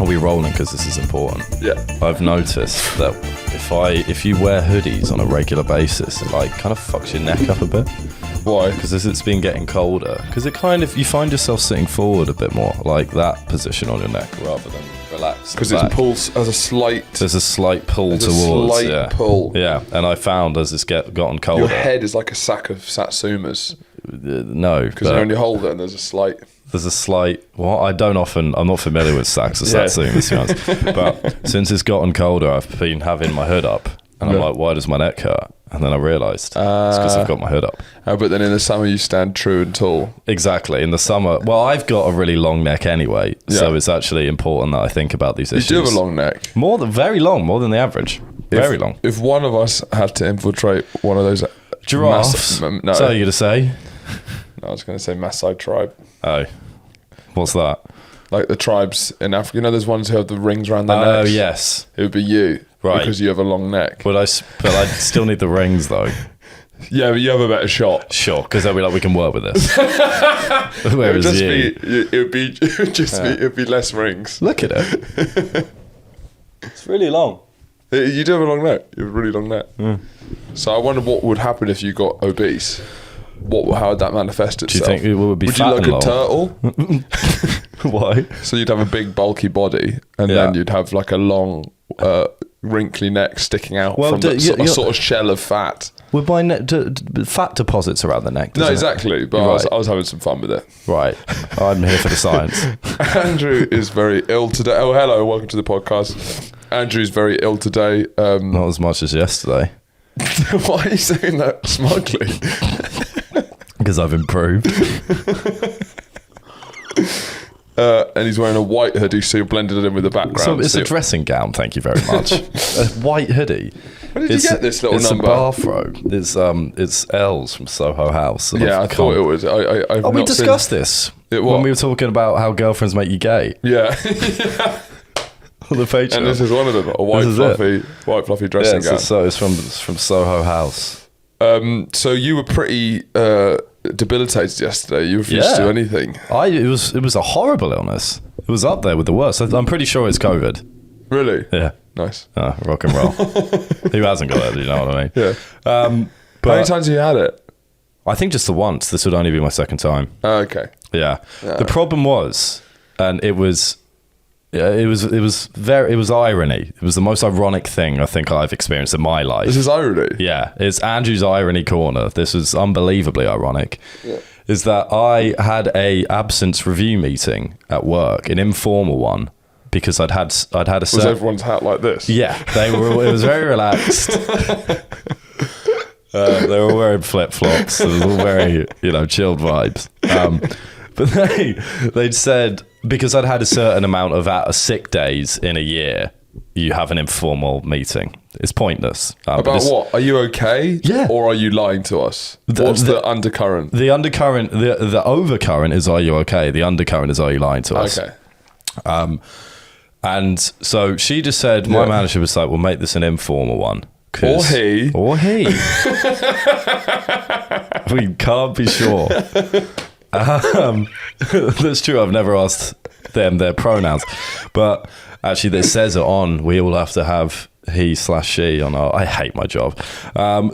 Are we rolling? Because this is important. Yeah. I've noticed that if you wear hoodies on a regular basis, it like kind of fucks your neck up a bit. Why? Because as it's been getting colder, because it kind of, you find yourself sitting forward a bit more, like that position on your neck rather than relaxed. Because it pulls as a slight. There's a slight pull towards. A slight pull. Yeah, and I found as it's gotten colder. Your head is like a sack of satsumas. No, because you only hold it and there's a slight. Well, I'm not familiar with sacks or satsumas, to be honest. But since it's gotten colder, I've been having my hood up. And I'm like, why does my neck hurt? And then I realised it's because I've got my hood up. But then in the summer you stand true and tall. Exactly. In the summer, well, I've got a really long neck anyway, so it's actually important that I think about these issues. You do have a long neck. Very long, more than the average. Very long. If one of us had to infiltrate one of those giraffes, no, is that what you're gonna say? No, I was going to say Maasai tribe. Oh, what's that? Like the tribes in Africa. You know, there's ones who have the rings around their necks. Oh yes, it would be you. Right. Because you have a long neck. But I still need the rings though. Yeah, but you have a better shot. Sure, because they'll be like, we can work with this. Whereas it would be less rings. Look at it. It's really long. You do have a long neck. You have a really long neck. Mm. So I wonder what would happen if you got obese. How would that manifest itself? Do you think it would be Would fat you like a turtle? Why? So you'd have a big bulky body and then you'd have like a long wrinkly neck sticking out from a sort of shell of fat. Would my fat deposits around the neck? No, exactly. But I was having some fun with it. Right. I'm here for the science. Andrew is very ill today. Oh, hello. Welcome to the podcast. Andrew's very ill today. Not as much as yesterday. Why are you saying that smugly? Because I've improved. And he's wearing a white hoodie, so you're blended it in with the background. So it's a dressing gown, thank you very much. A white hoodie. Where did you get this little number? It's a bathrobe. It's L's from Soho House. Yeah, I thought it was. We discussed this when we were talking about how girlfriends make you gay. Yeah. On the page. And this is one of them, a white fluffy dressing gown. So it's from Soho House. So you were pretty debilitated yesterday. You refused to do anything. It was a horrible illness. It was up there with the worst. I'm pretty sure it's COVID. Really? Yeah. Nice. Rock and roll. Who hasn't got it? You know what I mean? Yeah. But how many times have you had it? I think just the once. This would only be my second time. Okay. Yeah. The problem was, and it was irony. It was the most ironic thing I think I've experienced in my life. This is irony? Yeah. It's Andrew's irony corner. This was unbelievably ironic. Yeah. Is that I had a absence review meeting at work, an informal one, because I'd had a Was everyone's hat like this? Yeah. It was very relaxed. They were wearing flip-flops. It was all very, chilled vibes. But they'd said, because I'd had a certain amount of sick days in a year, you have an informal meeting. It's pointless. About what? Are you okay? Yeah. Or are you lying to us? What's the undercurrent? The undercurrent, the overcurrent is, are you okay? The undercurrent is, are you lying to us? Okay. And so she just said, my manager was like, we'll make this an informal one. Or he. We can't be sure. That's true. I've never asked them their pronouns, but actually it says it on. We all have to have he/she on our. I hate my job.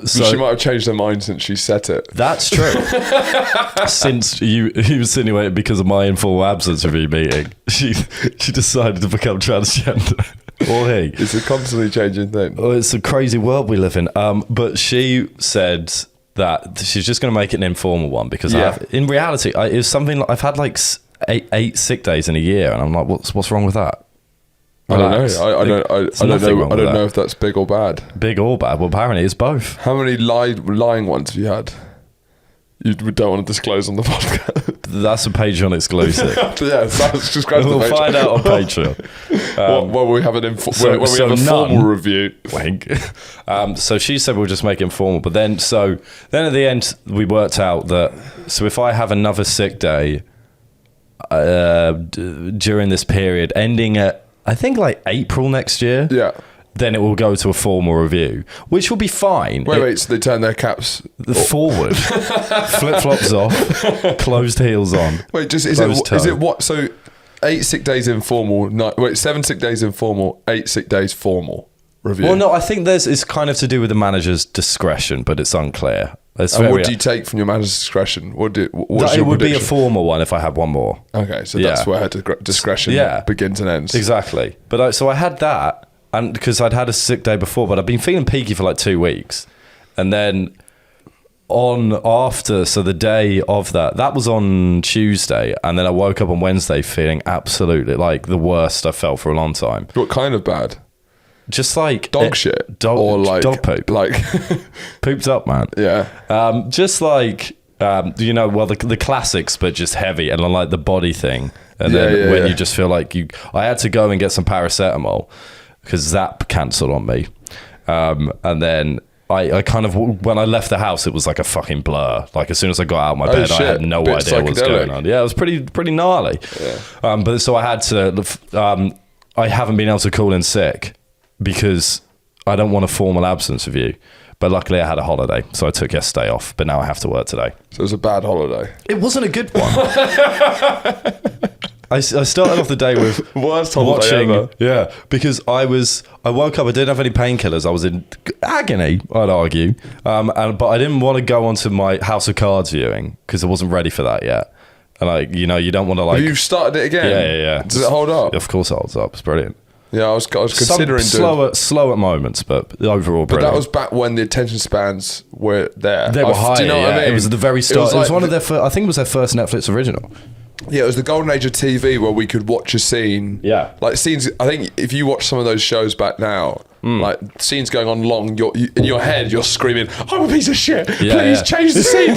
So she might have changed her mind since she said it. That's true. Since you insinuated because of my informal absence review meeting, she decided to become transgender. Or he. It's a constantly changing thing. Oh, it's a crazy world we live in. But she said that she's just going to make it an informal one because in reality, it's something like I've had like eight sick days in a year, and I'm like, what's wrong with that? Relax. I don't know if that's big or bad. Big or bad? Well, apparently it's both. How many lying ones have you had? You don't want to disclose on the podcast. That's a Patreon exclusive. We'll find out on Patreon. When we have a formal review. Wink. So she said we'll just make it informal. But then at the end, we worked out that, so if I have another sick day during this period, ending at, I think like April next year. Yeah. Then it will go to a formal review, which will be fine. Wait, so they turn their caps forward, flip-flops off, closed heels on. Wait, is it what? So 8 sick days informal. 7 sick days informal. 8 sick days formal review. Well, no, I think it's kind of to do with the manager's discretion, but it's unclear. And what do you take from your manager's discretion? It would be a formal one if I had one more. Okay, so that's where her discretion begins and ends. Exactly. But so I had that, and because I'd had a sick day before, but I'd been feeling peaky for like 2 weeks, and then so the day of that was on Tuesday, and then I woke up on Wednesday feeling absolutely like the worst I felt for a long time. What kind of bad? Just like dog shit or like dog poop, like pooped up, man. Yeah. Just like the classics, but just heavy, and like the body thing, and then when you just feel like I had to go and get some paracetamol because Zap cancelled on me, and then I kind of, when I left the house, it was like a fucking blur. Like as soon as I got out of my bed, I had no idea what was going on. Yeah, it was pretty gnarly. Yeah. But so I had to. I haven't been able to call in sick because I don't want a formal absence review. But luckily I had a holiday, so I took yesterday off. But now I have to work today. So it was a bad holiday. It wasn't a good one. I started off the day with worst holiday ever. Yeah, because I woke up, I didn't have any painkillers. I was in agony, I'd argue. But I didn't want to go onto my House of Cards viewing because I wasn't ready for that yet. And you don't want to like... Have you started it again? Yeah. Does it hold up? Of course it holds up. It's brilliant. Yeah, I was considering slow at moments, but overall brilliant. But that was back when the attention spans were there. They were high. Do you know what I mean? It was at the very start. It was one of their I think it was their first Netflix original. Yeah, it was the golden age of TV where we could watch a scene. Yeah. Like scenes, I think if you watch some of those shows back now, like scenes going on long, in your head, you're screaming, I'm a piece of shit. Please change the scene.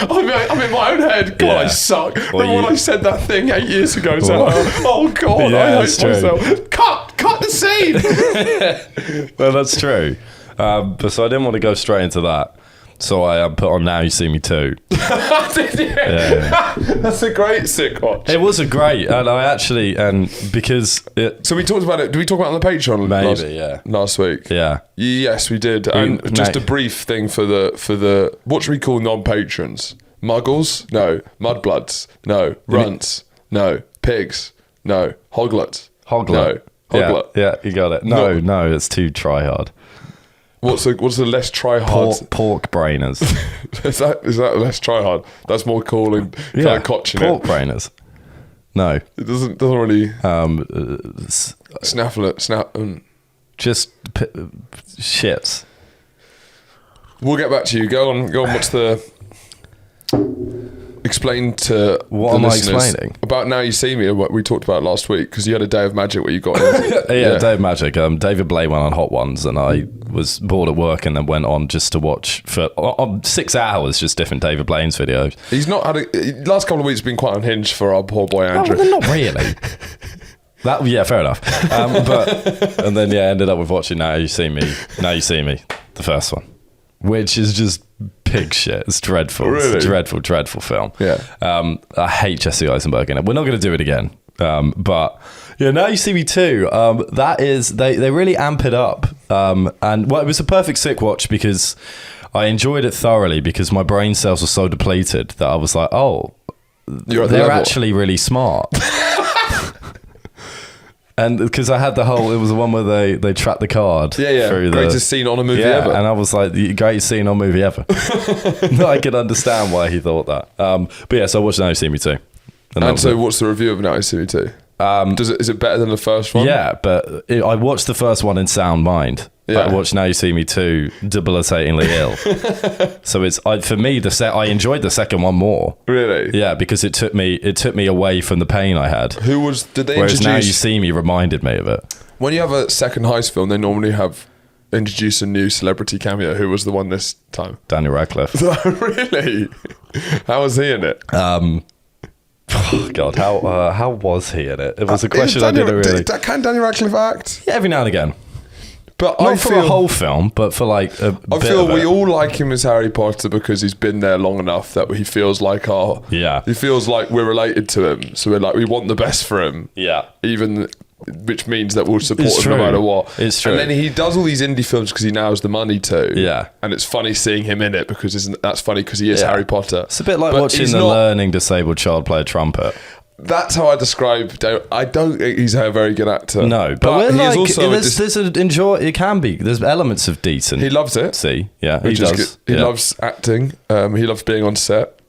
I'm in my own head. God, I suck. Remember when I said that thing 8 years ago? So, oh, God, I hate myself. Cut the scene. Well, that's true. But so I didn't want to go straight into that. So I put on Now You See Me Too. Did you? Yeah. That's a great sick watch. It was a great, and because it... So we talked about it. Did we talk about it on the Patreon? Last week. Yeah. Yes, we did. And just a brief thing for the what should we call non-patrons? Muggles? No. Mudbloods? No. Runts? No. Pigs? No. Hoglets? No. Hoglet? Yeah, you got it. No, it's too try hard. What's the less try hard? Pork brainers. is that less try hard? That's more cool and kind of cotching pork brainers. No, it doesn't really. Snaffle. Just shits. We'll get back to you. Go on. What's the? Explain to what the am listeners I explaining about Now You See Me, what we talked about last week, because you had a day of magic where you got Day of magic. David Blay went on Hot Ones, and I was bored at work, and then went on just to watch for 6 hours just different David Blaine's videos. He's not had last couple of weeks been quite unhinged for our poor boy Andrew. Well, not really. Fair enough. And then ended up with watching Now You See Me, the first one, which is just pig shit. It's dreadful. Really? It's a dreadful film. Yeah. I hate Jesse Eisenberg in it. We're not going to do it again. But Now You See Me Too. That is, they really amp it up. And it was a perfect sick watch because I enjoyed it thoroughly because my brain cells were so depleted that I was like, they're actually really smart. And because I had it was the one where they tracked the card. Yeah. Greatest scene on a movie ever. And I was like, the greatest scene on a movie ever. I can understand why he thought that. So I watched Now You See Me Too. And so what's the review of Now You See Me Too? Is it better than the first one? Yeah, but I watched the first one in sound mind. Yeah. I watched Now You See Me Too debilitatingly ill. So it's for me I enjoyed the second one more. Really? Yeah, because it took me away from the pain I had. Did they Whereas introduce? Now You See Me reminded me of it. When you have a second heist film, they normally have introduced a new celebrity cameo. Who was the one this time? Daniel Radcliffe. Really? How was he in it? Oh God, how was he in it? It was a question I didn't really. Can Daniel Radcliffe act? Yeah, every now and again. But not for a whole film, but for like a bit of we all like him as Harry Potter because he's been there long enough that he feels like he feels like we're related to him. So we want the best for him. Yeah. Which means that we'll support him no matter what. It's true. And then he does all these indie films because he now has the money to. Yeah. And it's funny seeing him in it because that's funny because he is Harry Potter. It's a bit like watching the learning disabled child play a trumpet. That's how I describe Dave. I don't think he's a very good actor. No, but we're he like, is also there's an enjoy. It can be. There's elements of decent. he loves it. See, yeah, he Which is does. good. He Yeah. loves acting. He loves being on set.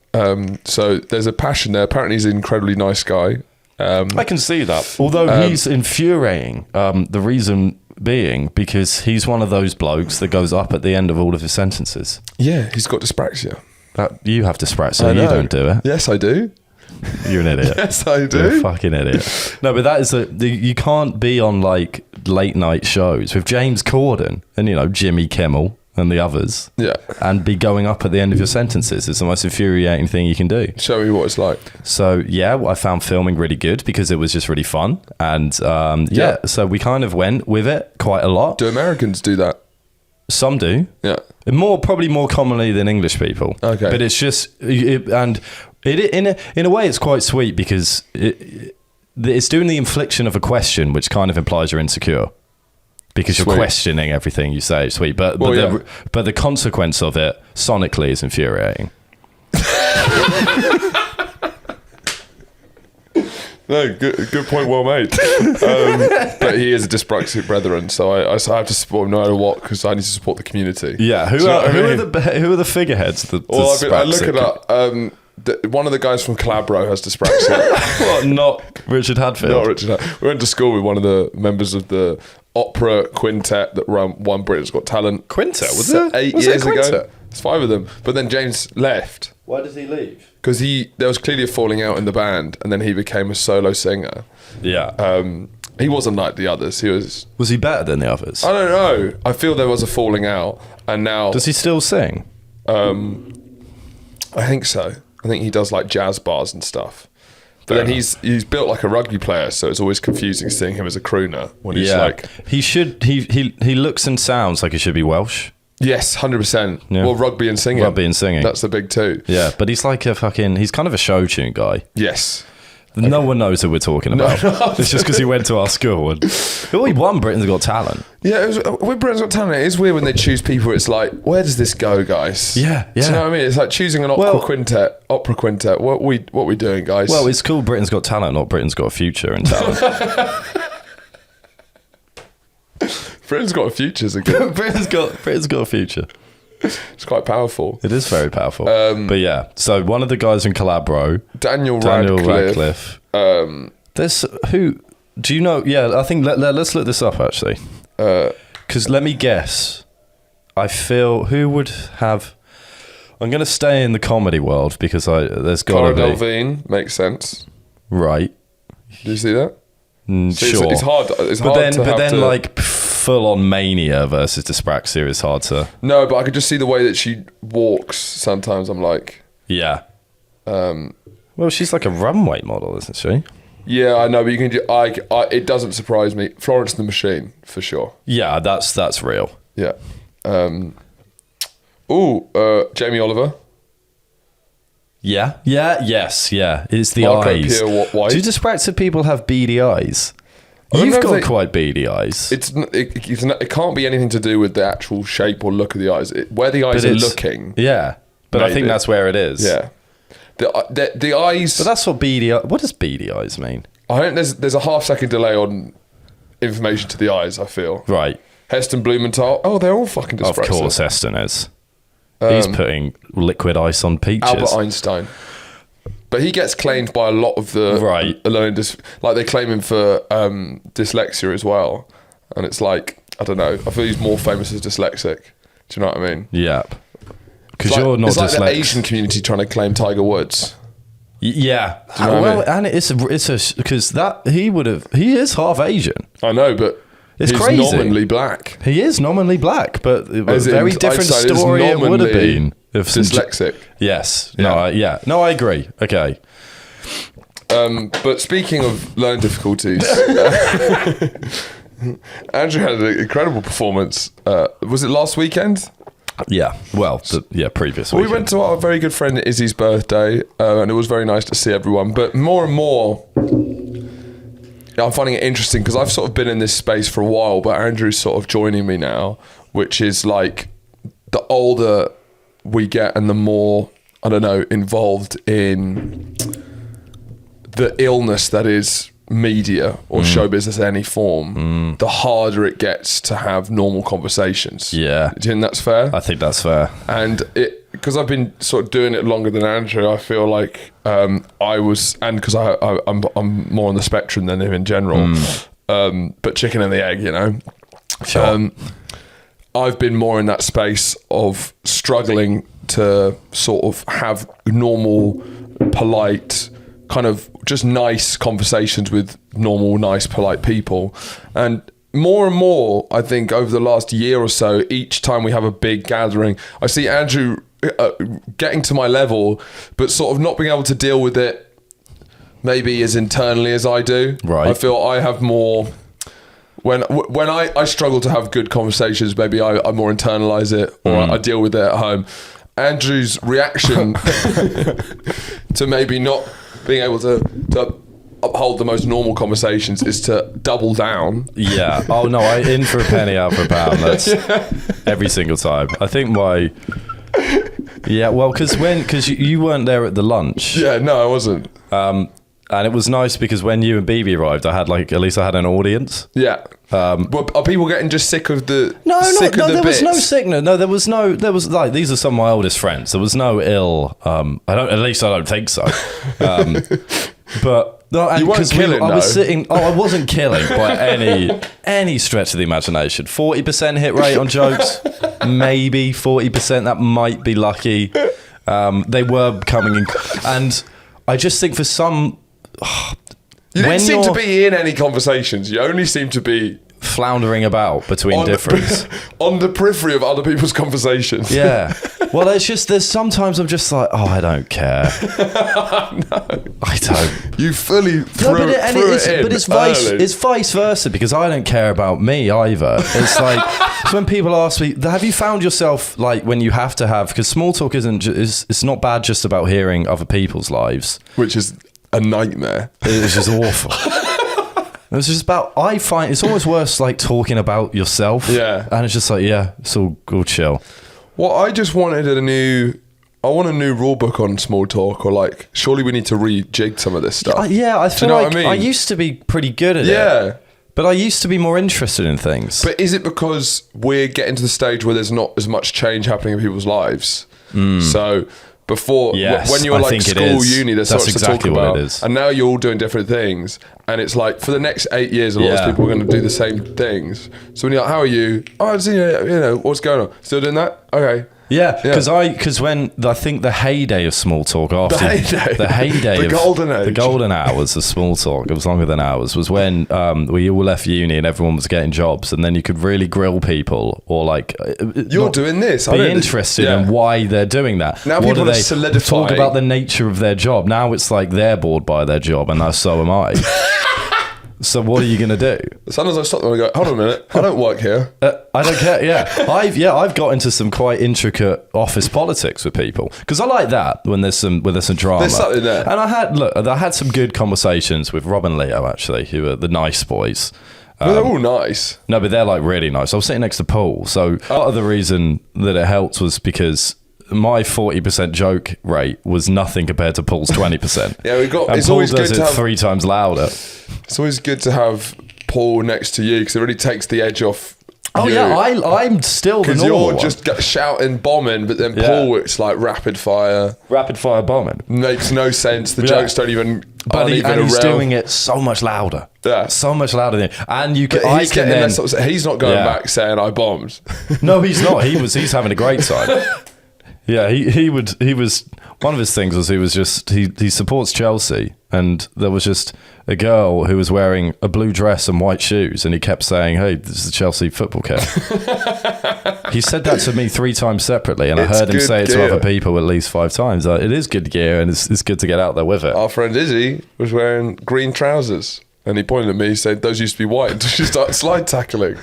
So there's a passion there. Apparently, he's an incredibly nice guy. I can see that. Although he's infuriating. The reason being because he's one of those blokes that goes up at the end of all of his sentences. Yeah, he's got dyspraxia. That you have dyspraxia. I know. You don't do it. Yes, I do. You're an idiot. Yes, I do. You're a fucking idiot. No, but that is you can't be on like late night shows with James Corden and Jimmy Kimmel and the others. Yeah. And be going up at the end of your sentences. It's the most infuriating thing you can do. Show me what it's like. So yeah, I found filming really good because it was just really fun, and so we kind of went with it quite a lot. Do Americans do that? Some do. Yeah. Probably more commonly than English people. Okay. But it's just in a way it's quite sweet because it's doing the infliction of a question which kind of implies you're insecure. Because you're questioning everything you say, sweet. But the consequence of it sonically is infuriating. No, good point, well made. But he is a dyspraxic brethren, so I have to support him no matter what because I need to support the community. Yeah, who are the figureheads? I look it up. One of the guys from Calabro has dyspraxia. What, not Richard Hadfield? Not Richard Hadfield. We went to school with one of the members of the opera quintet that won Britain's Got Talent. Quintet? Was it? 8 years ago. It's 5 of them. But then James left. Why did he leave? Because there was clearly a falling out in the band, and then he became a solo singer. Yeah. He wasn't like the others. Was he better than the others? I don't know. I feel there was a falling out, and now... Does he still sing? I think so. I think he does like jazz bars and stuff. But then he's built like a rugby player, so it's always confusing seeing him as a crooner when he's like... He looks and sounds like he should be Welsh. Yes, 100%. Yeah. Well, rugby and singing. That's the big two. Yeah, but he's like he's kind of a show tune guy. Yes. No one knows who we're talking about. No. It's just because he went to our school and he won Britain's Got Talent. Yeah, with Britain's Got Talent, it is weird when they choose people. It's like, where does this go, guys? Yeah. Do you know what I mean? It's like choosing an opera quintet. What we doing, guys? Well, it's called Britain's Got Talent, not Britain's Got a Future in Talent. Britain's got a future, is a good. Britain's got a future. It's quite powerful. It is very powerful. But yeah, so one of the guys in Calabro, Daniel Radcliffe. There's who? Do you know? Yeah, I think let's look this up actually. Because let me guess. I feel who would have. I'm going to stay in the comedy world because there's got to be. Cara Delevingne makes sense. Right. Do you see that? Sure. It's hard. But then, like full on mania versus dyspraxia is hard to. No, but I could just see the way that she walks. Sometimes I'm like. Yeah. Well, she's like a runway model, isn't she? Yeah, I know, but you can do. It doesn't surprise me. Florence and the Machine, for sure. Yeah, that's real. Yeah. Jamie Oliver. Yeah. It's the Marco eyes. Pierre-White. Do dyspraxic people have beady eyes? You've got quite beady eyes. It can't be anything to do with the actual shape or look of the eyes. Where the eyes are looking. Yeah, but maybe. I think that's where it is. Yeah. The eyes... But that's what beady... What does beady eyes mean? I think there's a half-second delay on information to the eyes, I feel. Right. Heston Blumenthal. Oh, they're all fucking dyspraxic. Of course Heston is. He's putting liquid ice on peaches. Albert Einstein. But he gets claimed by a lot of the learning like they claim him for dyslexia as well. And it's like, I don't know, I feel he's more famous as dyslexic. Do you know what I mean? Yeah. Because you're not dyslexic. It's like the Asian community trying to claim Tiger Woods. Yeah. Do you know what I mean? And it's because he is half Asian. I know, but he's crazy. Nominally black. He is nominally black, but a very different story it would have been. Dyslexic. Yes. Yeah. No, I agree. Okay. But speaking of learning difficulties, Andrew had an incredible performance. Was it last weekend? Yeah. Well, previous weekend. We went to our very good friend Izzy's birthday, and it was very nice to see everyone. But more and more, I'm finding it interesting because I've sort of been in this space for a while, but Andrew's sort of joining me now, which is like the older we get and the more, I don't know, involved in the illness that is media or show business in any form, the harder it gets to have normal conversations. Yeah. Do you think that's fair? I think that's fair. And because I've been sort of doing it longer than Andrew, I feel like because I'm more on the spectrum than him in general, but chicken and the egg, you know. Sure. I've been more in that space of struggling to sort of have normal, polite, kind of just nice conversations with normal, nice, polite people. And more, I think, over the last year or so, each time we have a big gathering, I see Andrew getting to my level, but sort of not being able to deal with it maybe as internally as I do. Right. I feel I have more... When I struggle to have good conversations, maybe I more internalise it, or I deal with it at home. Andrew's reaction to maybe not being able to uphold the most normal conversations is to double down. Yeah. Oh no, I in for a penny, out for a pound. That's every single time. I think yeah, well, because you weren't there at the lunch. Yeah, no, I wasn't. And it was nice because when you and BB arrived, at least I had an audience. Yeah. But are people getting just sick of the No, there bits? was no sickness. No, there was like, these are some of my oldest friends. There was no ill. At least I don't think so. But no, you weren't killing. I was sitting. Oh, I wasn't killing by any stretch of the imagination. 40% hit rate on jokes, maybe 40%. That might be lucky. They were coming in, and I just think for some. You didn't seem to be in any conversations. You only seem to be floundering about between difference. On the periphery of other people's conversations. Yeah. Well, there's sometimes I'm just like, oh, I don't care. No. I don't. You fully threw it in. But it's vice versa, because I don't care about me either. It's like, so when people ask me, have you found yourself, like, when you have to have, because small talk it's not bad just about hearing other people's lives. Which is a nightmare. It's just awful. It's just about, I find it's almost worse like talking about yourself. Yeah. And it's just like, yeah, it's all chill. Well, I just wanted a new rule book on small talk, or like, surely we need to rejig some of this stuff. I feel like I used to be pretty good at it. Yeah. But I used to be more interested in things. But is it because we're getting to the stage where there's not as much change happening in people's lives? So before, when you were like school, uni, there's so much exactly to talk about. what it is. And now you're all doing different things. And it's like, for the next 8 years, a lot of people are going to do the same things. So when you're like, how are you? Oh, I see, what's going on? Still doing that? Okay. Yeah, because when I think the heyday of small talk, after the golden hours of small talk, it was longer than hours, was when we all left uni and everyone was getting jobs, and then you could really grill people, or like, you're doing this, be interested in why they're doing that. Now people are solidifying. Talk about the nature of their job. Now it's like they're bored by their job, and so am I. So what are you going to do? Sometimes I stop them and go, hold on a minute, I don't work here. I don't care. Yeah, I've got into some quite intricate office politics with people, because I like that when there's some drama. There's something there. And I had some good conversations with Rob and Leo, actually, who are the nice boys. They're all nice. No, but they're like really nice. I was sitting next to Paul, so part of the reason that it helped was because my 40% joke rate was nothing compared to Paul's 20%. Yeah, and it's Paul always does good it to have 3 times louder. It's always good to have Paul next to you, because it really takes the edge off. Oh yeah, I'm still the normal one. Because you're just shouting bombing, but then Paul, it's like rapid fire bombing. Makes no sense. The jokes don't even. But he's doing it so much louder. Yeah, so much louder than. And you can. He's not going back saying I bombed. No, he's not. He's having a great time. Yeah, he was one of his things was he supports Chelsea, and there was just a girl who was wearing a blue dress and white shoes, and he kept saying, "Hey, this is the Chelsea football kit." He said that to me 3 times separately, and I heard him say it to other people at least 5 times. It is good gear, and it's good to get out there with it. Our friend Izzy was wearing green trousers, and he pointed at me, said, "Those used to be white," until she started slide tackling.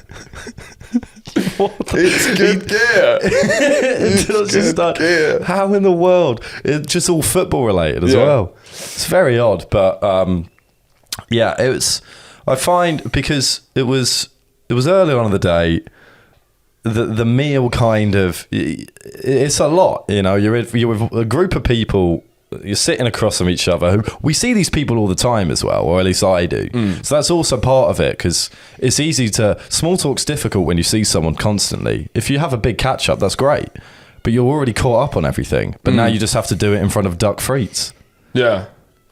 It's good gear. It's good gear. How in the world? It's just all football related as well. It's very odd, but it was. I find, because it was early on in the day. The meal kind of, it's a lot. You're with a group of people you're sitting across from each other. We see these people all the time as well, or at least I do. So that's also part of it, because it's easy to... Small talk's difficult when you see someone constantly. If you have a big catch-up, that's great. But you're already caught up on everything. But now you just have to do it in front of duck frites. Yeah.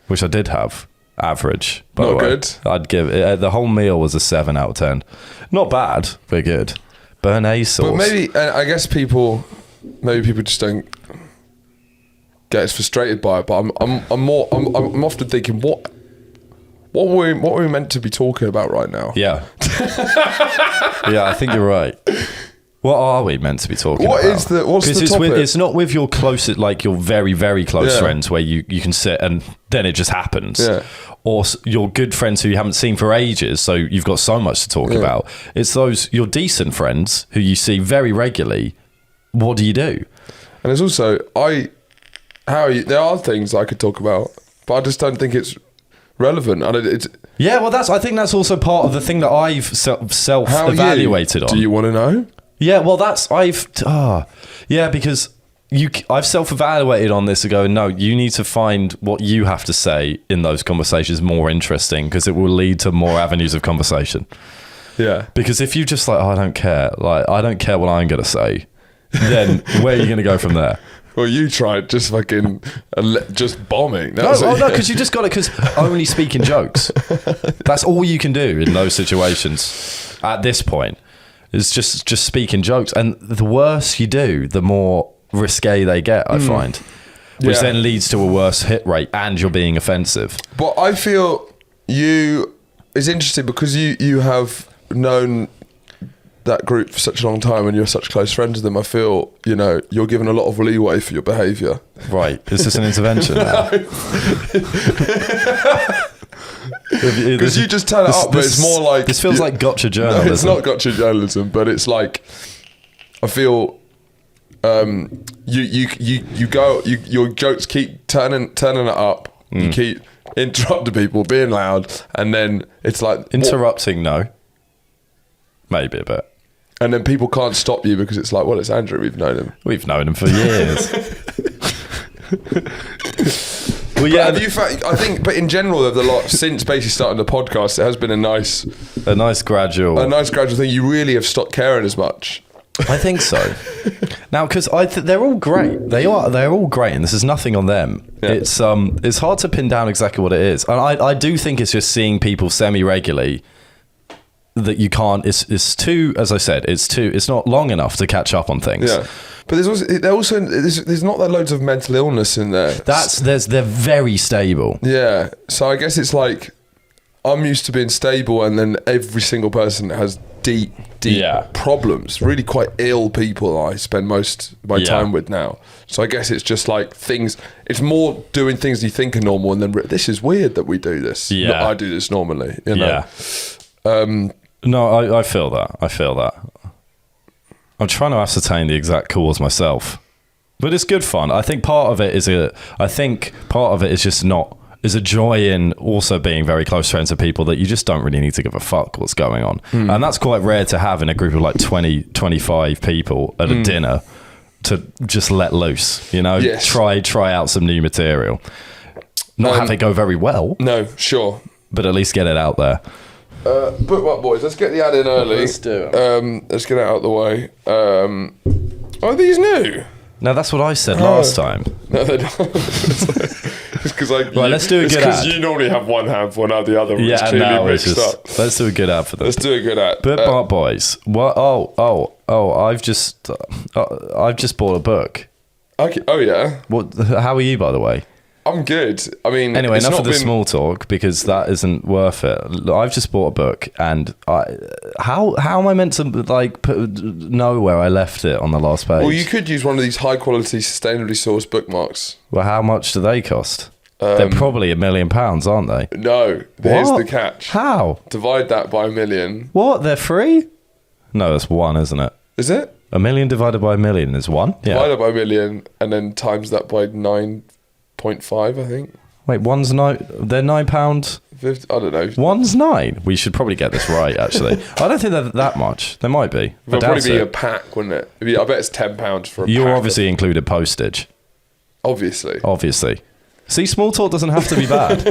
Which I did have. Average. By the way. Good. I'd give it... The whole meal was a 7 out of 10. Not bad, but good. Béarnaise sauce. But maybe... I guess maybe people just don't get as frustrated by it. But I'm often thinking, what are we meant to be talking about right now? Yeah. Yeah, I think you're right. What are we meant to be talking about? What's the topic? It's not with your closest, like your very, very close friends where you can sit and then it just happens. Yeah. Or your good friends who you haven't seen for ages, so you've got so much to talk about. It's those, your decent friends who you see very regularly. What do you do? And it's also, there are things I could talk about, but I just don't think it's relevant. Yeah, well, I think that's also part of the thing that I've self-evaluated on. Do you want to know? Yeah, well, because I've self-evaluated on this to go, no, you need to find what you have to say in those conversations more interesting, because it will lead to more avenues of conversation. Yeah. Because if you just I don't care what I'm going to say, then where are you going to go from there? Well, you tried just fucking just bombing. No, because you just got it, because only speaking jokes. That's all you can do in those situations at this point. Is just speaking jokes, and the worse you do, the more risque they get, I find, which then leads to a worse hit rate, and you're being offensive. But I feel it's interesting because you have known that group for such a long time and you're such close friends with them. I feel you're given a lot of leeway for your behaviour. Right? Is this an intervention now? Because you just turn it up, but it's more like... This feels like gotcha journalism. No, it's not gotcha journalism, but it's like... I feel... your jokes keep turning it up. You keep interrupting people, being loud, and then it's like... Interrupting, no. Maybe a bit. And then people can't stop you because it's like, well, it's Andrew, we've known him. We've known him for years. Well, yeah, have you found, I think, but in general, of the lot since basically starting the podcast, it has been a nice gradual thing. You really have stopped caring as much. I think so. Now, because they're all great. They're all great, and this is nothing on them. Yeah. It's hard to pin down exactly what it is, and I do think it's just seeing people semi-regularly that you can't. It's too, as I said, it's not long enough to catch up on things. Yeah. But there's not that loads of mental illness in there. They're very stable. Yeah. So I guess it's like I'm used to being stable, and then every single person has deep problems. Really quite ill people I spend most of my time with now. So I guess it's just like things. It's more doing things you think are normal, and then this is weird that we do this. Yeah. I do this normally. Yeah. No, I feel that. I'm trying to ascertain the exact cause myself, but it's good fun. I think part of it is a joy in also being very close friends with people that you just don't really need to give a fuck what's going on. And that's quite rare to have in a group of like 20, 25 people at a dinner, to just let loose, yes. try out some new material. Not have it go very well. No, sure. But at least get it out there. Bookmark boys, let's get the ad in early. Let's do it. Let's get it out of the way. Are these new? No, that's what I said last time. No, they're not. It's because let's do a good ad. Because you normally have one hand, one out the other. Yeah, and now it's just... Let's do a good ad for them. Let's do a good ad. Bookmark boys. What? I've just bought a book. Okay. Oh yeah. What? How are you, by the way? I'm good. I mean, anyway, enough of the small talk, because that isn't worth it. I've just bought a book, and how am I meant to know where I left it on the last page? Well, you could use one of these high quality, sustainably sourced bookmarks. Well, how much do they cost? They're probably £1 million, aren't they? No, here's the catch. How? Divide that by 1 million. What? They're free? No, that's 1, isn't it? Is it? 1 million divided by 1 million is 1. Yeah. Divided by 1 million, and then times that by 9.5, I think. Wait, they're £9. 50, I don't know. One's 9. We should probably get this right, actually. I don't think they're that much. They might be. It'll probably be a pack, wouldn't it? I bet it's £10 for a pack. You obviously included postage. Obviously. See, small talk doesn't have to be bad.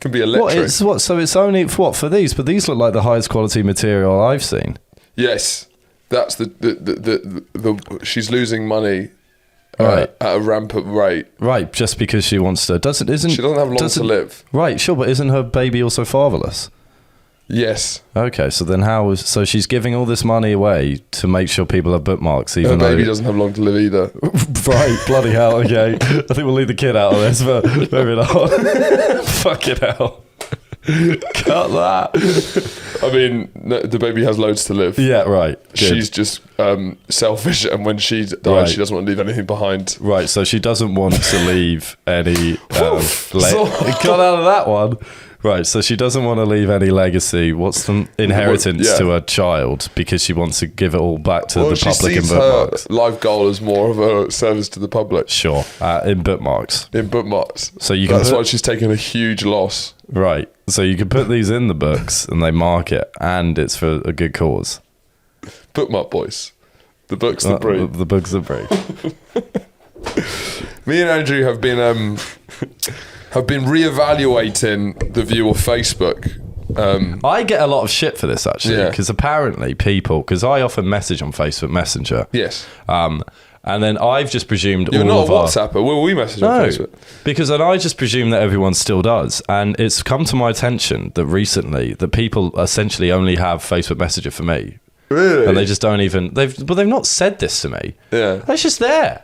Can be electric. So it's only for these, but these look like the highest quality material I've seen. Yes, that's the she's losing money at a rampant rate. Right, just because she wants to. She doesn't have long to live. Right, sure, but isn't her baby also fatherless? Yes. Okay, so then so she's giving all this money away to make sure people have bookmarks, even though... Her baby doesn't have long to live either. Right, bloody hell, okay. I think we'll leave the kid out of this, but maybe not. Fucking hell. Cut that. I mean, the baby has loads to live. Yeah, right. Good. She's just selfish, and when she dies, she doesn't want to leave anything behind. Right, so she doesn't want to leave any... Cut out of that one. Right, so she doesn't want to leave any legacy. What's the inheritance to her child because she wants to give it all back to the public in bookmarks? Her life goal is more of a service to the public. Sure, in bookmarks. In bookmarks. So that's why she's taking a huge loss. Right, so you can put these in the books and they mark it, and it's for a good cause. Bookmark boys, the books that breed. The books that breed. Me and Andrew have been reevaluating the view of Facebook. I get a lot of shit for this actually, because apparently because I often message on Facebook Messenger. Yes. And then I've just presumed You're not a WhatsApper. Will we message on Facebook? Because then I just presume that everyone still does. And it's come to my attention that recently that people essentially only have Facebook Messenger for me. Really? And they just don't even... They've not said this to me. Yeah. It's just there.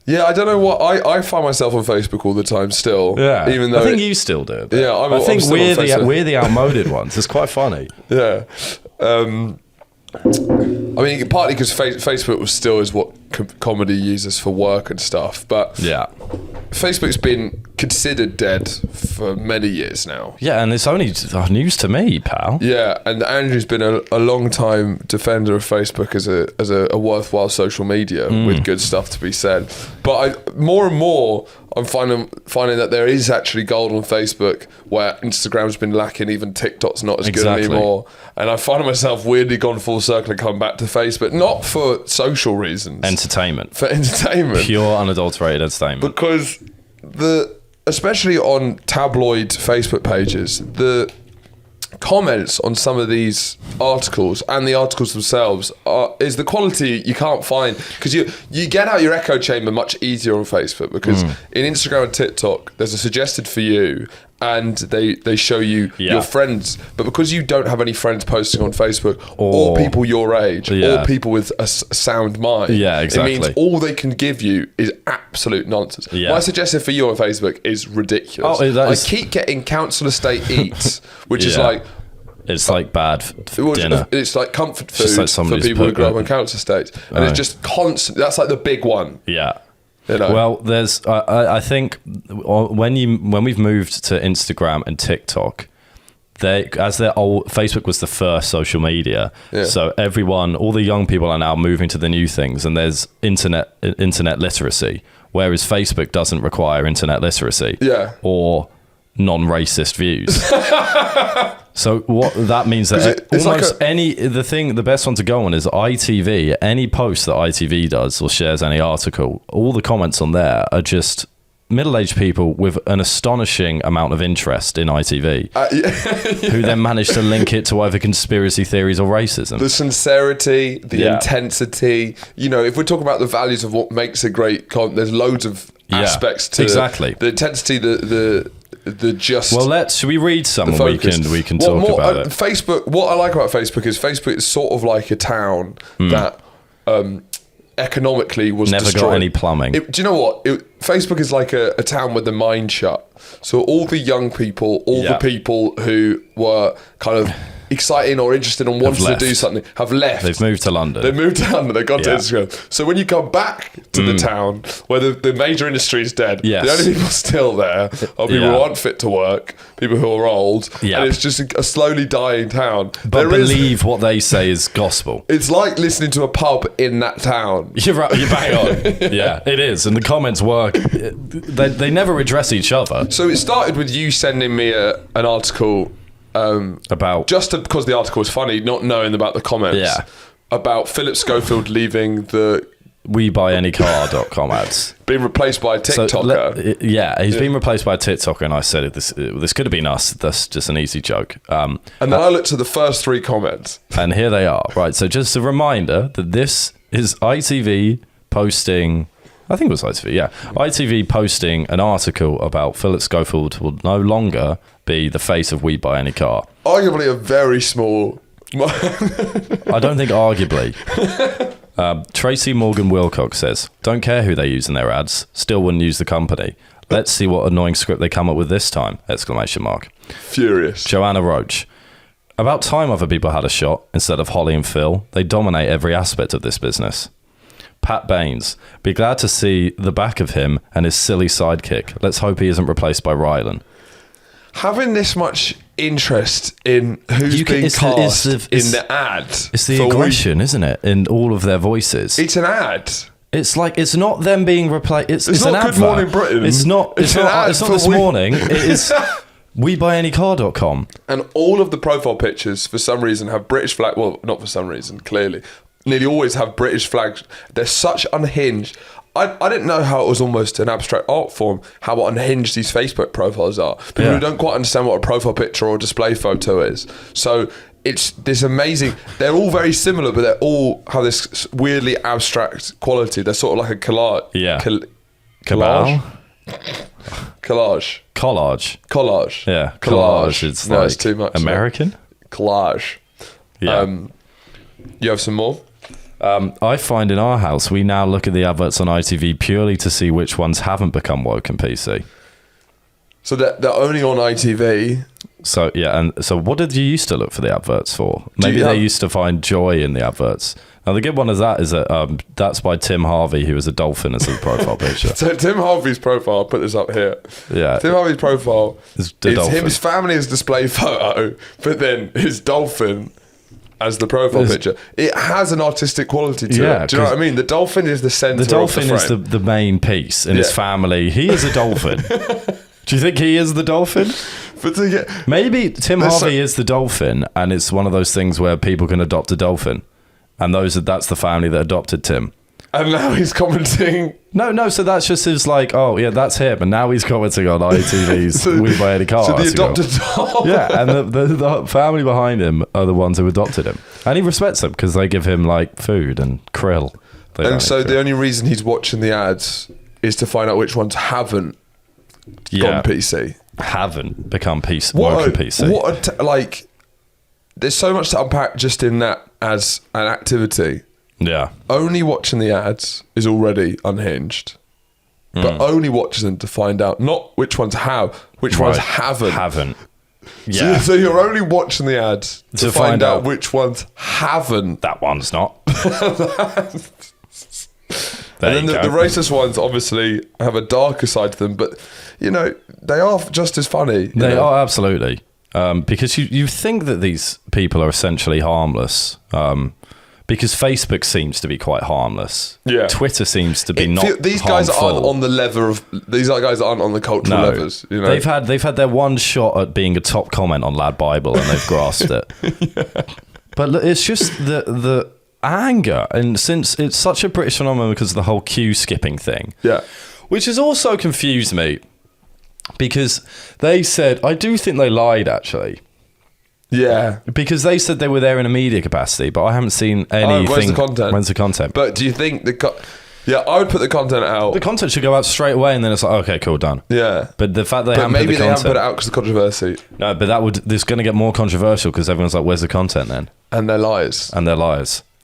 Yeah, I don't know what... I find myself on Facebook all the time still. Yeah. Even though I think you still do. Yeah, I think we're the outmoded ones. It's quite funny. Yeah. I mean, partly because Facebook still is what comedy uses for work and stuff, but yeah, Facebook's been considered dead for many years now. Yeah, and it's only news to me, pal. Yeah, and Andrew's been a long time defender of Facebook as a worthwhile social media with good stuff to be said. But more and more, I'm finding that there is actually gold on Facebook where Instagram's been lacking, even TikTok's not as good anymore. And I find myself weirdly gone full circle and come back to Facebook, not for social reasons. Entertainment. For entertainment. Pure, unadulterated entertainment. Because especially on tabloid Facebook pages, the comments on some of these articles and the articles themselves is the quality you can't find, because you get out your echo chamber much easier on Facebook, because in Instagram and TikTok there's a suggested for you and they show you your friends, but because you don't have any friends posting on Facebook or people your age or people with a sound mind, it means all they can give you is absolute nonsense. My suggested for you on Facebook is ridiculous. I keep getting council estate eats, which is like, it's like bad dinner. It's like comfort food for people who grow up on council estates, and it's just constant. That's like the big one. Yeah. You know? Well, there's. I think when we've moved to Instagram and TikTok, Facebook was the first social media, so all the young people are now moving to the new things, and there's internet literacy, whereas Facebook doesn't require internet literacy, or non-racist views. So what that means that the best one to go on is ITV. Any post that ITV does or shares any article, all the comments on there are just middle-aged people with an astonishing amount of interest in ITV, who then manage to link it to either conspiracy theories or racism. The sincerity, the intensity. You know, if we're talking about the values of what makes a great content, there's loads of aspects to the intensity, the just. Well, should we read some and we can talk about it. Facebook. What I like about Facebook is sort of like a town that economically was never destroyed. Got any plumbing. Do you know what? Facebook is like a town with the mind shut. So all the young people, the people who were kind of exciting or interested and wanted to do something have left. They've moved to London. They've gone to Instagram. So when you come back to the town where the major industry is dead, the only people still there are people who aren't fit to work, people who are old, and it's just a slowly dying town. But believe what they say is gospel. It's like listening to a pub in that town. You're right, you're bang on. Yeah, it is. And the comments work. They never address each other. So it started with you sending me an article about, just because the article was funny, not knowing about the comments, about Philip Schofield leaving the WeBuyAnyCar.com ads. Being replaced by a TikToker. He's been replaced by a TikToker, and I said this could have been us. That's just an easy joke. And then I looked at the first 3 comments. And here they are. Right, so just a reminder that this is ITV posting... I think it was ITV, yeah. ITV posting an article about Philip Schofield will no longer be the face of We Buy Any Car. Arguably a very small... I don't think arguably. Tracy Morgan Wilcox says, don't care who they use in their ads, still wouldn't use the company. Let's see what annoying script they come up with this time! ! Furious. Joanna Roach. About time other people had a shot instead of Holly and Phil. They dominate every aspect of this business. Pat Baines. Be glad to see the back of him and his silly sidekick. Let's hope he isn't replaced by Rylan. Having this much interest in who's being cast in the ad. It's the aggression, isn't it? In all of their voices. It's an ad. It's like, it's not them being replaced. It's an not advert. Good Morning Britain. It's not this morning. It is WeBuyAnyCar.com. And all of the profile pictures, for some reason, have British flag. Well, not for some reason, clearly. Nearly always have British flags. They're such unhinged. I didn't know how it was almost an abstract art form, how unhinged these Facebook profiles are. People who don't quite understand what a profile picture or a display photo is. So it's this amazing... They're all very similar, but they're all have this weirdly abstract quality. They're sort of like a collage. Yeah. Collage? Collage. Yeah. Collage. It's like it's too much. American? Collage. Yeah. You have some more? I find in our house, we now look at the adverts on ITV purely to see which ones haven't become woke and PC. So they're only on ITV. So, yeah, and so what did you used to look for the adverts for? Maybe they used to find joy in the adverts. Now, the good one is that that's by Tim Harvey, who was a dolphin as a profile picture. So Tim Harvey's profile, I'll put this up here. Yeah. Tim Harvey's profile is dolphin. His family as display photo, but then his dolphin... as the profile picture. It has an artistic quality to it. Do you know what I mean? The dolphin is the centre of the frame. The dolphin is the main piece in his family. He is a dolphin. Do you think he is the dolphin? Maybe Tim Harvey is the dolphin, and it's one of those things where people can adopt a dolphin. And that's the family that adopted Tim. And now he's commenting. No, so that's just his like, oh, yeah, that's him. And now he's commenting on ITV's We Buy Any Car. So the adopted doll. Yeah, and the family behind him are the ones who adopted him. And he respects them because they give him like food and krill. And so the only reason he's watching the ads is to find out which ones haven't gone PC. Haven't become woke and PC. There's so much to unpack just in that as an activity. Yeah. Only watching the ads is already unhinged. But only watching them to find out not which ones have, which ones haven't. Yeah. So you're only watching the ads to find out which ones haven't. That one's not. And then the racist ones obviously have a darker side to them, but they are just as funny. They are, absolutely. Because you think that these people are essentially harmless. Because Facebook seems to be quite harmless. Yeah. Twitter seems to be these guys aren't on the lever of... These guys aren't on the cultural levers. They've had their one shot at being a top comment on Lad Bible and they've grasped it. But it's just the anger. And since it's such a British phenomenon because of the whole queue skipping thing. Yeah. Which has also confused me. Because they said... I do think they lied, actually. Yeah. Because they said they were there in a media capacity, but I haven't seen anything. Where's the content? When's the content? But do you think I would put the content out. The content should go out straight away, and then it's like, okay, cool, done. Yeah. But the fact they haven't put the content... Maybe they haven't put it out because of the controversy. No, but this going to get more controversial because everyone's like, where's the content then? And they're liars.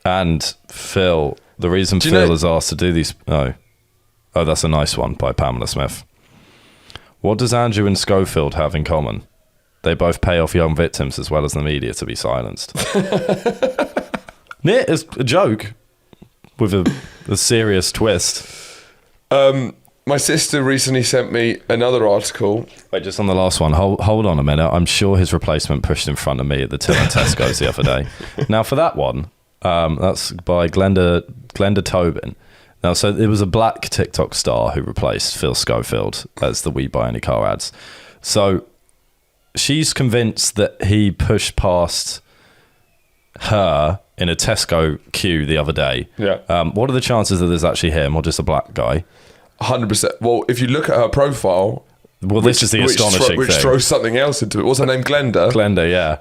And Phil, the reason Phil is asked to do these... Oh, that's a nice one by Pamela Smith. What does Andrew and Schofield have in common? They both pay off young victims as well as the media to be silenced. It's a joke with a serious twist. My sister recently sent me another article. Wait, just on the last one. Hold on a minute. I'm sure his replacement pushed in front of me at the till at Tesco's the other day. Now, for that one, that's by Glenda Tobin. Now, so it was a black TikTok star who replaced Phil Schofield as the We Buy Any Car ads. So... she's convinced that he pushed past her in a Tesco queue the other day. Yeah. What are the chances that there's actually him or just a black guy? 100%. Well, if you look at her profile... Well, this is the astonishing thing. Which throws something else into it. What's her name? Glenda? Glenda, yeah.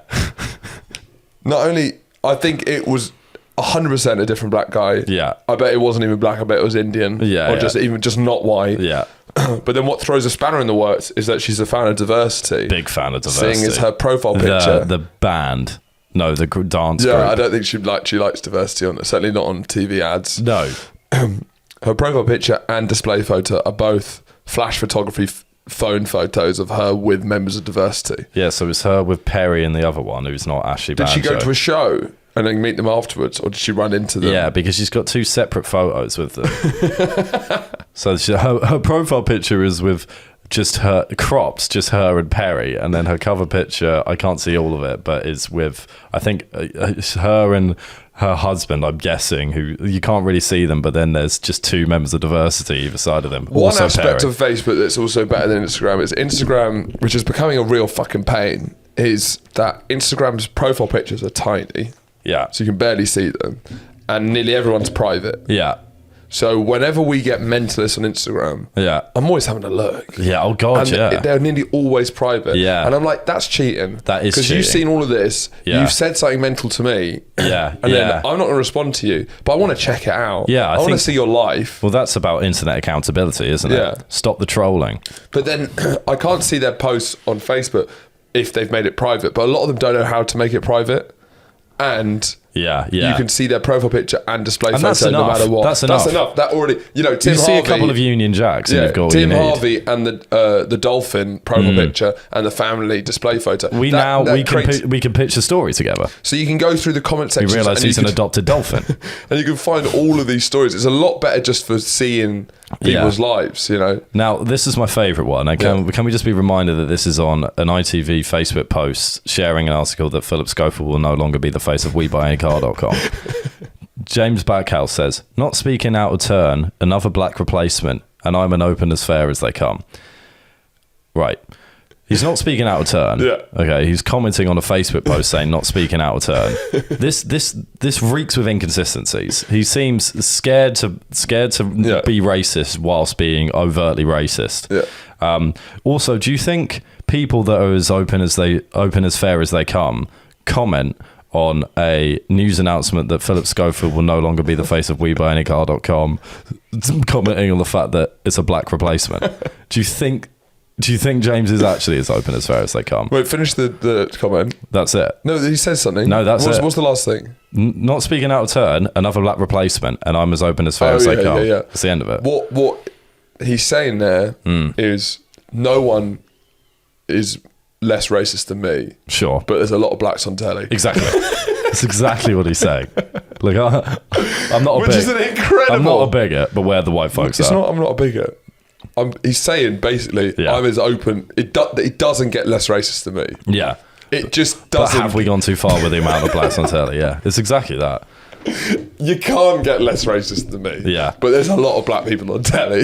Not only... I think it was 100% a different black guy. Yeah. I bet it wasn't even black. I bet it was Indian. Yeah. Or just not white. Yeah. But then what throws a spanner in the works is that she's a fan of diversity. Big fan of diversity. Seeing as her profile picture... The band... No, the dance group. Yeah, I don't think she likes diversity on it. Certainly not on TV ads. No. Her profile picture and display photo are both flash photography phone photos of her with members of diversity. Yeah, so it's her with Perry and the other one who's not Ashley Banjo. Did she go to a show and then meet them afterwards, or did she run into them? Yeah, because she's got 2 separate photos with them. So her profile picture is with just her cropped, just her and Perry, and then her cover picture, I can't see all of it, but is with, I think, it's her and her husband, I'm guessing, who you can't really see them, but then there's just 2 members of diversity either side of them. One also aspect Perry. of Facebook that's also better than Instagram is Instagram, which is becoming a real fucking pain, is that Instagram's profile pictures are tiny. Yeah. So you can barely see them. And nearly everyone's private. Yeah. So whenever we get mentalists on Instagram, Yeah. I'm always having a look. Yeah, oh God, And yeah. they're nearly always private. Yeah. And I'm like, that's cheating. That is Because you've cheating. seen all of this. Yeah. You've said something mental to me. Yeah, And yeah. then I'm not going to respond to you. But I want to check it out. Yeah, I I want to think- see your life. Well, that's about internet accountability, isn't Yeah. it? Stop the trolling. But then I can't see their posts on Facebook if they've made it private. But a lot of them don't know how to make it private. And... Yeah. you can see their profile picture and display And photo that's no enough. matter what. That's enough. That already, Tim You see Harvey, a couple of Union Jacks and yeah, you've got what Tim you need. Harvey and the dolphin profile picture and the family display photo. We can pitch a story together. So you can go through the comment You section. realise he's an adopted dolphin. And you can find all of these stories. It's a lot better just for seeing people's lives, Now, this is my favourite one. And can we just be reminded that this is on an ITV Facebook post sharing an article that Philip Schofield will no longer be the face of WeBuyAnyCar.com. James Backhouse says, not speaking out of turn, another black replacement, and I'm an open as fair as they come. Right. He's not speaking out of turn. Yeah. Okay. He's commenting on a Facebook post saying not speaking out of turn. This reeks with inconsistencies. He seems scared to be racist whilst being overtly racist. Yeah. Also, do you think people that are as open as fair as they come comment on a news announcement that Philip Schofield will no longer be the face of WeBuyAnyCar.com, commenting on the fact that it's a black replacement? Do you think James is actually as open as fair as they come? Wait, finish the comment. That's it. No, he says something. No, that's it. What's the last thing? Not speaking out of turn, another black replacement, and I'm as open as fair as they come. Yeah. That's the end of it. What he's saying there is no one is less racist than me. Sure. But there's a lot of blacks on telly. Exactly. That's exactly what he's saying. Like, I'm not a Which is an incredible... I'm not a bigot, but where the white folks are. I'm not a bigot. He's saying, basically, I'm as open... It doesn't get less racist than me. Yeah. It just But doesn't... have we gone too far with the amount of blacks on telly? Yeah. It's exactly that. You can't get less racist than me. Yeah. But there's a lot of black people on telly.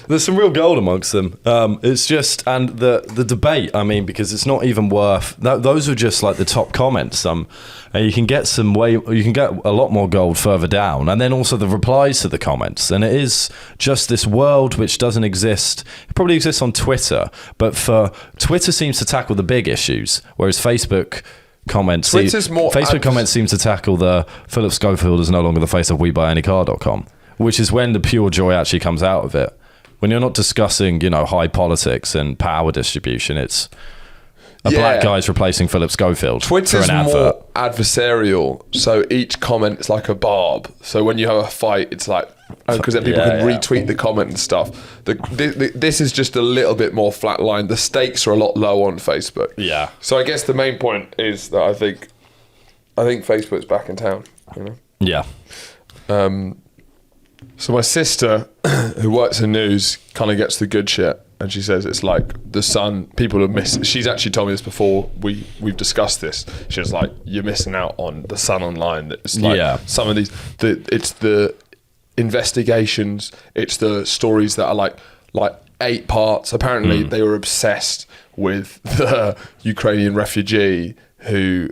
There's some real gold amongst them. It's just, and the debate, I mean, because it's not even worth, those are just like the top comments. And you can get a lot more gold further down. And then also the replies to the comments. And it is just this world which doesn't exist. It probably exists on Twitter, but Twitter seems to tackle the big issues, whereas Facebook comments comments seem to tackle the Philip Schofield is no longer the face of WeBuyAnyCar.com, which is when the pure joy actually comes out of it. When you're not discussing, high politics and power distribution, it's a black guy's replacing Philip Schofield. Twitter's for an advert. more adversarial, so each comment is like a barb. So when you have a fight, it's like, because then people can retweet the comment and stuff. This is just a little bit more flatline. The stakes are a lot lower on Facebook. Yeah. So I guess the main point is that I think Facebook's back in town. Yeah. So my sister, who works in news, kind of gets the good shit, and she says it's like the Sun. People are missing. She's actually told me this before. We've discussed this. She was like, "You're missing out on the Sun online." It's like some of these. It's the investigations. It's the stories that are like 8 parts. Apparently, they were obsessed with the Ukrainian refugee who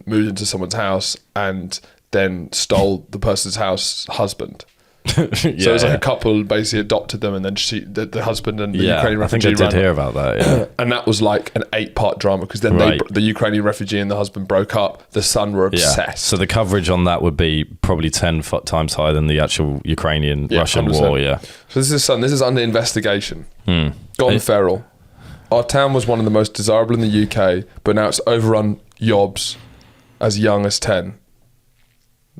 moved into someone's house and then stole the person's husband. So it was like a couple basically adopted them, and then the husband and the Ukrainian refugee. I think I did hear about that. Yeah. And that was like an 8-part drama, because then the Ukrainian refugee and the husband broke up. The son were obsessed. Yeah. So the coverage on that would be probably 10 times higher than the actual Ukrainian-Russian 100%. War. Yeah. So this is under investigation. Gone feral. Our town was one of the most desirable in the UK, but now it's overrun yobs as young as 10.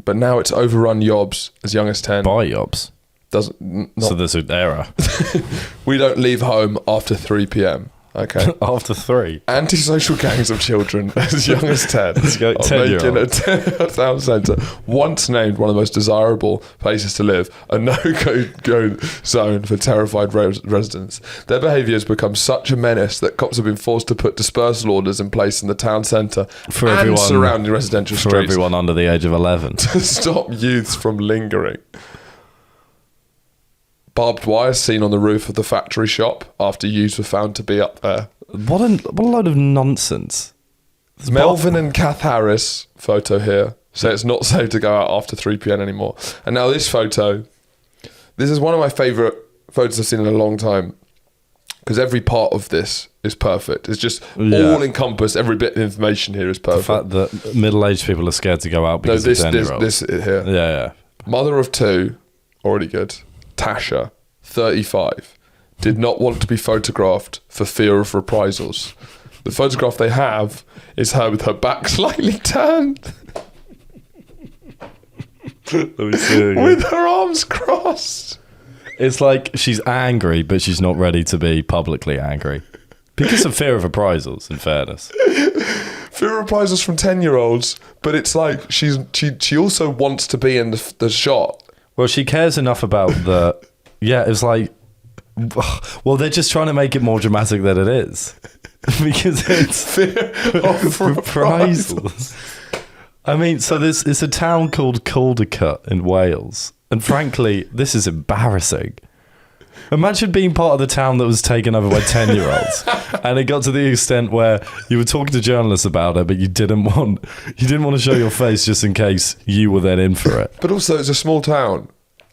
But now it's overrun yobs as young as 10. By yobs? So there's an error. We don't leave home after 3 p.m. Okay. After 3. Antisocial gangs of children as young as 10 Let's go, 10-year-olds. A town centre, once named one of the most desirable places to live, a no-go zone for terrified residents. Their behaviour has become such a menace that cops have been forced to put dispersal orders in place in the town centre and surrounding residential streets. For everyone under the age of 11. To stop youths from lingering. Barbed wire seen on the roof of the factory shop after youths were found to be up there. What a load of nonsense. Melvin and Kath Harris photo here. So it's not safe to go out after 3 p.m. anymore. And now this photo. This is one of my favourite photos I've seen in a long time, because every part of this is perfect. It's just all encompassed. Every bit of information here is perfect. The fact that middle-aged people are scared to go out because of 10-year-olds. This here. Yeah. Mother of 2, already good. Tasha, 35, did not want to be photographed for fear of reprisals. The photograph they have is her with her back slightly turned. With her arms crossed. It's like she's angry, but she's not ready to be publicly angry. Because of fear of reprisals, in fairness. Fear of reprisals from 10-year-olds, but it's like she also wants to be in the shot. Well, she cares enough about the... Yeah, it's like... Well, they're just trying to make it more dramatic than it is. Because it's... Fear of reprisals. I mean, so it's a town called Caldicot in Wales. And frankly, this is embarrassing. Imagine being part of the town that was taken over by 10-year-olds. And it got to the extent where you were talking to journalists about it, but you didn't want to show your face just in case you were then in for it. But also, it's a small town.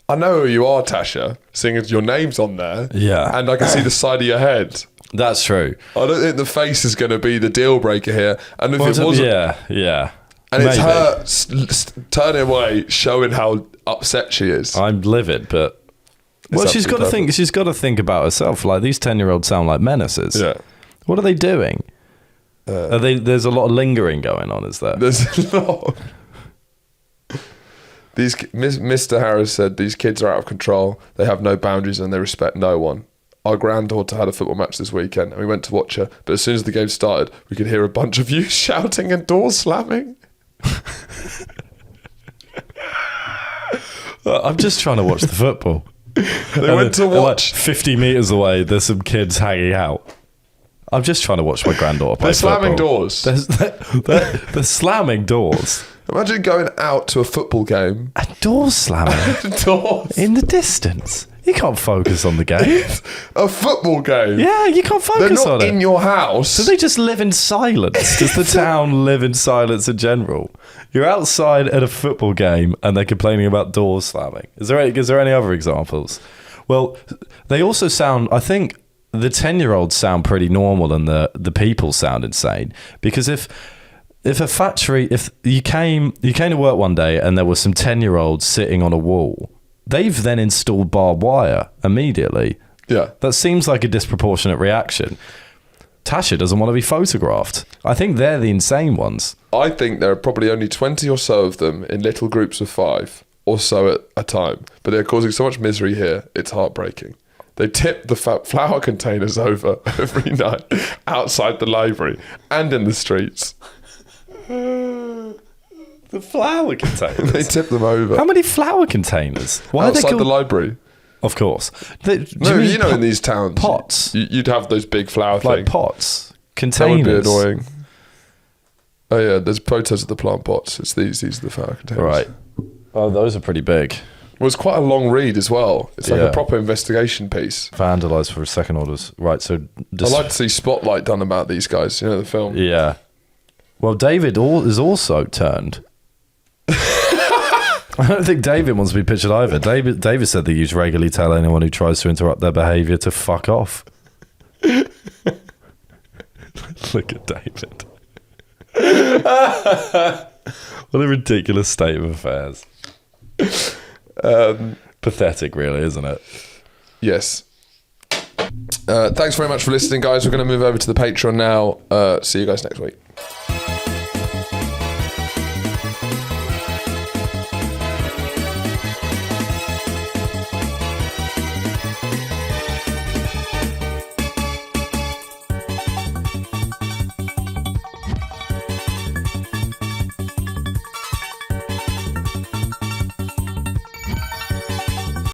I know who you are, Tasha, seeing as your name's on there. Yeah. And I can see the side of your head. That's true. I don't think the face is going to be the deal breaker here. And if it wasn't... Yeah. And maybe. It's her turning away, showing how upset she is. I'm livid, but... Well, she's got to think. She's got to think about herself. Like, these 10-year-olds sound like menaces. Yeah. What are they doing? There's a lot of lingering going on. Is there? There's a lot. Mr. Harris said these kids are out of control. They have no boundaries and they respect no one. Our granddaughter had a football match this weekend and we went to watch her. But as soon as the game started, we could hear a bunch of youth shouting and doors slamming. I'm just trying to watch the football. They went to watch. Like 50 metres away, there's some kids hanging out. I'm just trying to watch my granddaughter play football. Slamming doors. They're slamming doors. Imagine going out to a football game. A door slamming? Doors. In the distance. You can't focus on the game. A football game? Yeah, you can't focus on it. They're not in your house. Do they just live in silence? Does the town live in silence in general? You're outside at a football game and they're complaining about doors slamming. Is there any other examples? Well, they also sound... I think the 10-year-olds sound pretty normal and the people sound insane. Because if a factory... If you came to work one day and there were some 10-year-olds sitting on a wall... They've then installed barbed wire immediately. Yeah. That seems like a disproportionate reaction. Tasha doesn't want to be photographed. I think they're the insane ones. I think there are probably only 20 or so of them in little groups of 5 or so at a time. But they're causing so much misery here, it's heartbreaking. They tip the flower containers over every night outside the library and in the streets. The flower containers? They tip them over. How many flower containers? Why outside the library? Of course. You know in these towns... Pots? You'd have those big flower things. Like pots? Containers? That would be annoying. Oh yeah, there's photos of the plant pots. It's these are the flower containers. Right. Oh, those are pretty big. Well, it's quite a long read as well. It's like a proper investigation piece. Vandalised for second orders. Right, so... I'd like to see Spotlight done about these guys, you know, the film. Yeah. Well, David is also turned. I don't think David wants to be pictured either. David said that you should regularly tell anyone who tries to interrupt their behaviour to fuck off. Look at David. What a ridiculous state of affairs. Pathetic, really, isn't it? Yes. Thanks very much for listening, guys. We're going to move over to the Patreon now. See you guys next week.